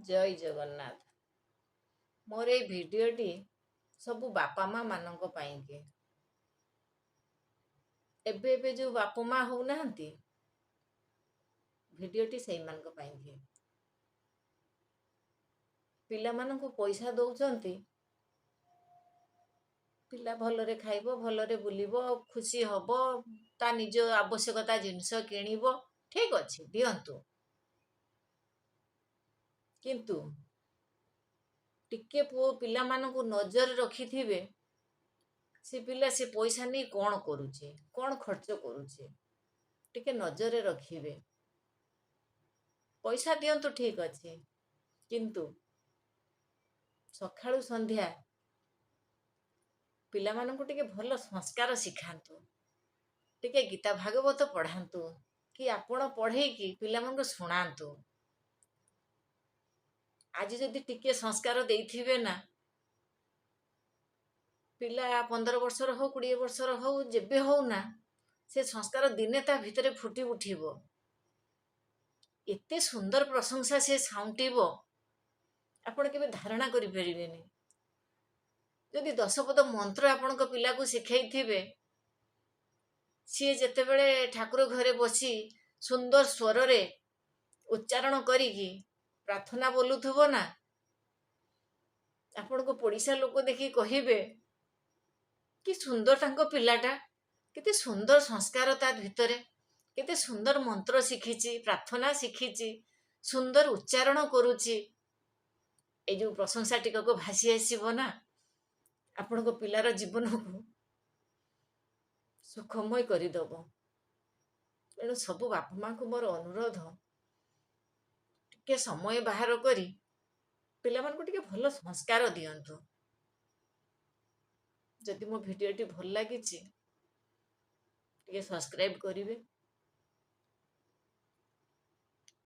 जय जगन्नाथ। मोर ए भिडियोटी सबु बापा माँ मानक पाइंके। एबे एबे जो बापा माँ हो नाहंती भिडियोटी सेई मानक पाइंके। पिला मानकु पैसा दौचंती, पिला भलरे खाइबो, भलरे बुलिबो, खुशी हबो, ता निज आवश्यकता जिनिस किणिबो, ठीक अछि दियंतु। किंतु टिके पुओ पिला मानकु नजर रखिथिबे से पिला से पैसा नहीं कौन करुचे, कौन खर्च करुचे, टिके नजर रखिबे। पैसा दियंतु ठीक अच्छे, किंतु सकाळु संध्या पिला मानकु टिके भल संस्कार शिखांतु, टिके गीता भागवत पढ़ांतु, कि आपण पढ़े कि पिला मानकु सुनांतु। आज जदि टिके संस्कार देइथिबे ना, पिला 15 वर्षर हो 20 वर्षर हो जेबे हो ना, से संस्कार दिने ता भितरे फुटी उठिबो। एते सुंदर प्रशंसा से साउंटिबो आपण केबे धारणा करि परिबेनी। जदि 10 पद मंत्र आपण को पिला को सिखाई थिबे, सी जेते बेले ठाकुर घरे बसी सुंदर स्वर रे उच्चारण करिकी प्रार्थना बोलुथबो ना, आपण को पड़िसा लोक देखि कहिबे कि सुंदर तांको पिलाटा, केते सुंदर संस्कार ता भितरे, केते सुंदर मंत्र शिखिची, प्रार्थना शिखिची, सुंदर उच्चारण करुची। ए जो प्रशंसा टिक को भासी आसीबो ना, आपण को पिलार जीवन को सुखमय करिदबो। तेणु सबु बापा माँ को मोर अनुरोध, टिके समय बाहर करी पिला मान को टिके भल संस्कार दियंतु। जदि मो भिडियोटी भल लागिची टिके सब्सक्राइब करिवे।